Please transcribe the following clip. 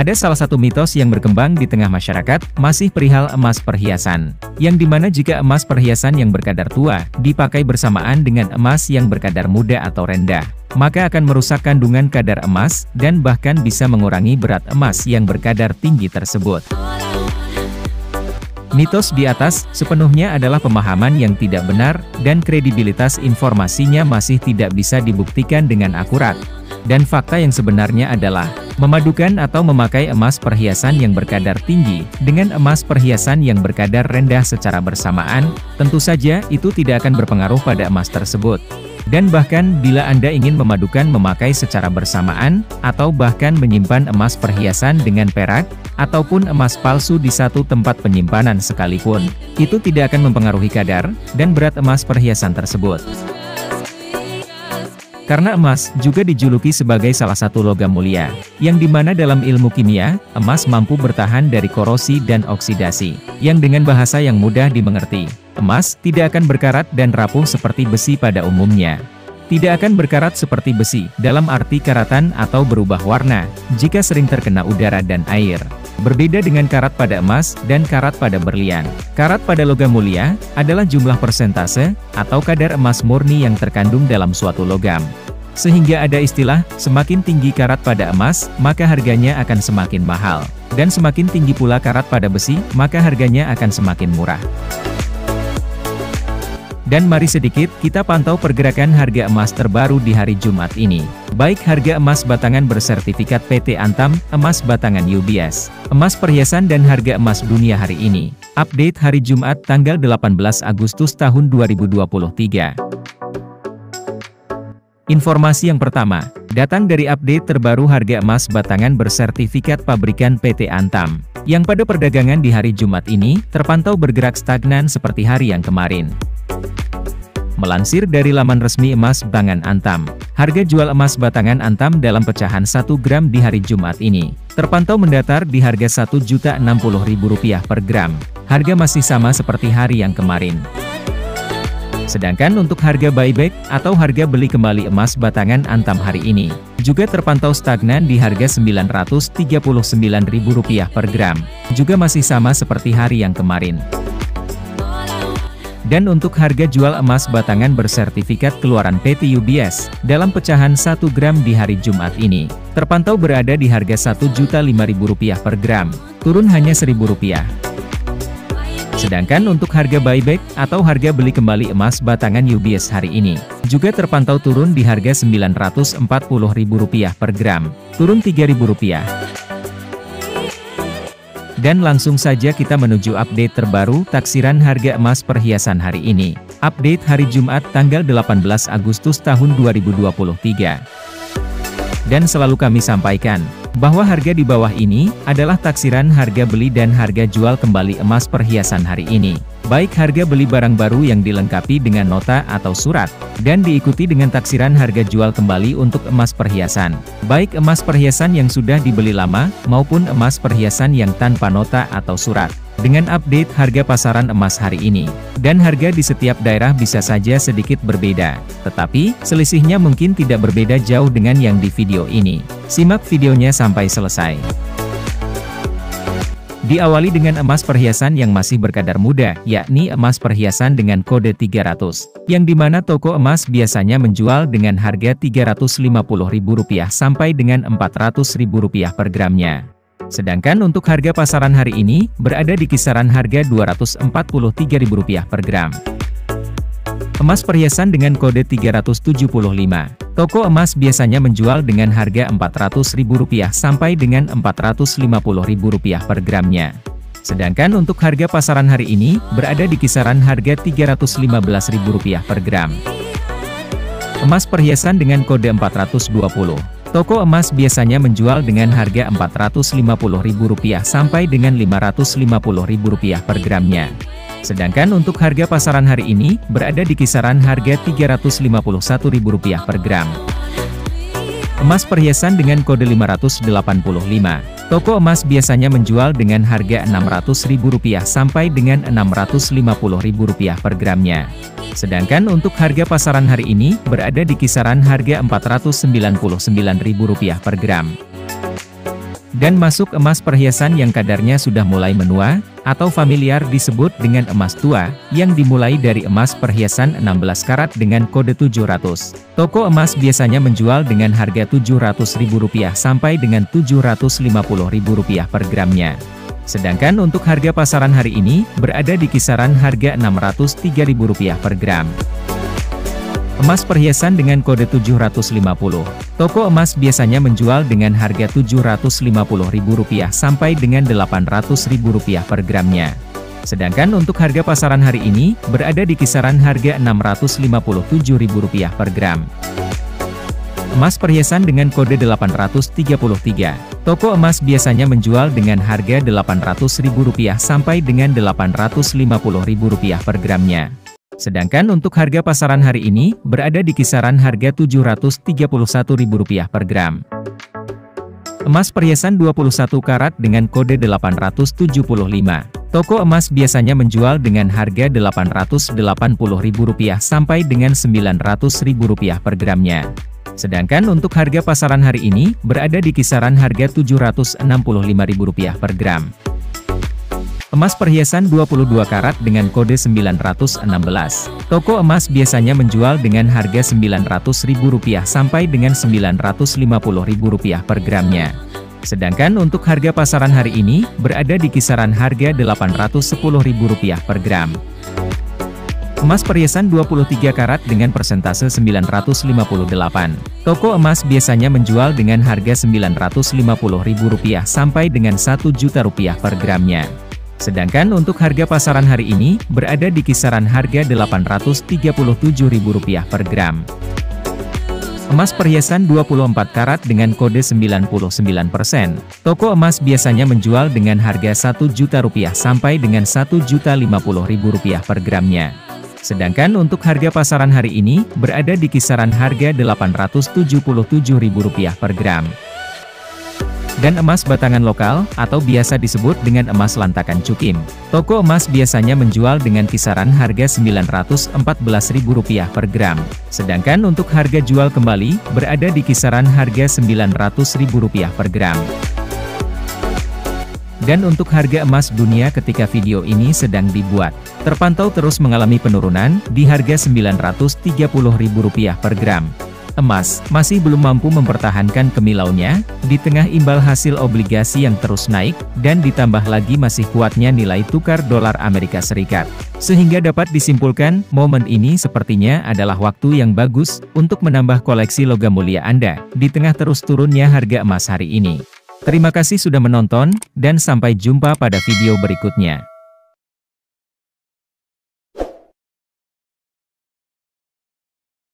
Ada salah satu mitos yang berkembang di tengah masyarakat, masih perihal emas perhiasan. Yang dimana jika emas perhiasan yang berkadar tua, dipakai bersamaan dengan emas yang berkadar muda atau rendah, maka akan merusak kandungan kadar emas, dan bahkan bisa mengurangi berat emas yang berkadar tinggi tersebut. Mitos di atas sepenuhnya adalah pemahaman yang tidak benar, dan kredibilitas informasinya masih tidak bisa dibuktikan dengan akurat. Dan fakta yang sebenarnya adalah, memadukan atau memakai emas perhiasan yang berkadar tinggi, dengan emas perhiasan yang berkadar rendah secara bersamaan, tentu saja itu tidak akan berpengaruh pada emas tersebut. Dan bahkan bila Anda ingin memadukan memakai secara bersamaan, atau bahkan menyimpan emas perhiasan dengan perak, ataupun emas palsu di satu tempat penyimpanan sekalipun, itu tidak akan mempengaruhi kadar, dan berat emas perhiasan tersebut. Karena emas juga dijuluki sebagai salah satu logam mulia, yang dimana dalam ilmu kimia, emas mampu bertahan dari korosi dan oksidasi, yang dengan bahasa yang mudah dimengerti, emas tidak akan berkarat dan rapuh seperti besi pada umumnya. Tidak akan berkarat seperti besi, dalam arti karatan atau berubah warna, jika sering terkena udara dan air. Berbeda dengan karat pada emas dan karat pada berlian. Karat pada logam mulia adalah jumlah persentase atau kadar emas murni yang terkandung dalam suatu logam. Sehingga ada istilah, semakin tinggi karat pada emas, maka harganya akan semakin mahal. Dan semakin tinggi pula karat pada besi, maka harganya akan semakin murah. Dan mari sedikit kita pantau pergerakan harga emas terbaru di hari Jumat ini. Baik harga emas batangan bersertifikat PT Antam, emas batangan UBS, emas perhiasan dan harga emas dunia hari ini. Update hari Jumat tanggal 18 Agustus tahun 2023. Informasi yang pertama, datang dari update terbaru harga emas batangan bersertifikat pabrikan PT Antam, yang pada perdagangan di hari Jumat ini, terpantau bergerak stagnan seperti hari yang kemarin. Melansir dari laman resmi emas batangan Antam, harga jual emas batangan Antam dalam pecahan 1 gram di hari Jumat ini, terpantau mendatar di harga Rp1.060.000 per gram. Harga masih sama seperti hari yang kemarin. Sedangkan untuk harga buyback atau harga beli kembali emas batangan Antam hari ini, juga terpantau stagnan di harga Rp939.000 per gram, juga masih sama seperti hari yang kemarin. Dan untuk harga jual emas batangan bersertifikat keluaran PT UBS, dalam pecahan 1 gram di hari Jumat ini, terpantau berada di harga Rp1.005.000 per gram, turun hanya Rp1.000. Sedangkan untuk harga buyback atau harga beli kembali emas batangan UBS hari ini, juga terpantau turun di harga Rp940.000 per gram, turun Rp3.000. Dan langsung saja kita menuju update terbaru taksiran harga emas perhiasan hari ini. Update hari Jumat tanggal 18 Agustus tahun 2023. Dan selalu kami sampaikan, bahwa harga di bawah ini adalah taksiran harga beli dan harga jual kembali emas perhiasan hari ini. Baik harga beli barang baru yang dilengkapi dengan nota atau surat, dan diikuti dengan taksiran harga jual kembali untuk emas perhiasan. Baik emas perhiasan yang sudah dibeli lama, maupun emas perhiasan yang tanpa nota atau surat. Dengan update harga pasaran emas hari ini. Dan harga di setiap daerah bisa saja sedikit berbeda. Tetapi, selisihnya mungkin tidak berbeda jauh dengan yang di video ini. Simak videonya sampai selesai. Diawali dengan emas perhiasan yang masih berkadar muda, yakni emas perhiasan dengan kode 300, yang dimana toko emas biasanya menjual dengan harga Rp350.000 sampai dengan Rp400.000 per gramnya. Sedangkan untuk harga pasaran hari ini, berada di kisaran harga Rp243.000 per gram. Emas perhiasan dengan kode 375. Toko emas biasanya menjual dengan harga Rp400.000 sampai dengan Rp450.000 per gramnya. Sedangkan untuk harga pasaran hari ini, berada di kisaran harga Rp315.000 per gram. Emas perhiasan dengan kode 420. Toko emas biasanya menjual dengan harga Rp450.000 sampai dengan Rp550.000 per gramnya. Sedangkan untuk harga pasaran hari ini, berada di kisaran harga Rp351.000 per gram. Emas perhiasan dengan kode 585. Toko emas biasanya menjual dengan harga Rp600.000 sampai dengan Rp650.000 per gramnya. Sedangkan untuk harga pasaran hari ini, berada di kisaran harga Rp499.000 per gram. Dan masuk emas perhiasan yang kadarnya sudah mulai menua, atau familiar disebut dengan emas tua, yang dimulai dari emas perhiasan 16 karat dengan kode 700. Toko emas biasanya menjual dengan harga Rp700.000 sampai dengan Rp750.000 per gramnya. Sedangkan untuk harga pasaran hari ini, berada di kisaran harga Rp603.000 per gram. Emas perhiasan dengan kode 750. Toko emas biasanya menjual dengan harga Rp750.000 sampai dengan Rp800.000 per gramnya. Sedangkan untuk harga pasaran hari ini, berada di kisaran harga Rp657.000 per gram. Emas perhiasan dengan kode 833. Toko emas biasanya menjual dengan harga Rp800.000 sampai dengan Rp850.000 per gramnya. Sedangkan untuk harga pasaran hari ini, berada di kisaran harga Rp731.000 per gram. Emas perhiasan 21 karat dengan kode 875. Toko emas biasanya menjual dengan harga Rp880.000 sampai dengan Rp900.000 per gramnya. Sedangkan untuk harga pasaran hari ini, berada di kisaran harga Rp765.000 per gram. Emas perhiasan 22 karat dengan kode 916. Toko emas biasanya menjual dengan harga Rp900.000 sampai dengan Rp950.000 per gramnya. Sedangkan untuk harga pasaran hari ini, berada di kisaran harga Rp810.000 per gram. Emas perhiasan 23 karat dengan persentase 958. Toko emas biasanya menjual dengan harga Rp950.000 sampai dengan Rp1.000.000 per gramnya. Sedangkan untuk harga pasaran hari ini, berada di kisaran harga Rp837.000 per gram. Emas perhiasan 24 karat dengan kode 99%. Toko emas biasanya menjual dengan harga Rp1.000.000 sampai dengan Rp1.050.000 per gramnya. Sedangkan untuk harga pasaran hari ini, berada di kisaran harga Rp877.000 per gram. Dan emas batangan lokal, atau biasa disebut dengan emas lantakan cukim. Toko emas biasanya menjual dengan kisaran harga Rp914.000 per gram. Sedangkan untuk harga jual kembali, berada di kisaran harga Rp900.000 per gram. Dan untuk harga emas dunia ketika video ini sedang dibuat, terpantau terus mengalami penurunan, di harga Rp930.000 per gram. Emas masih belum mampu mempertahankan kemilauannya, di tengah imbal hasil obligasi yang terus naik, dan ditambah lagi masih kuatnya nilai tukar dolar Amerika Serikat. Sehingga dapat disimpulkan, momen ini sepertinya adalah waktu yang bagus, untuk menambah koleksi logam mulia Anda, di tengah terus turunnya harga emas hari ini. Terima kasih sudah menonton, dan sampai jumpa pada video berikutnya.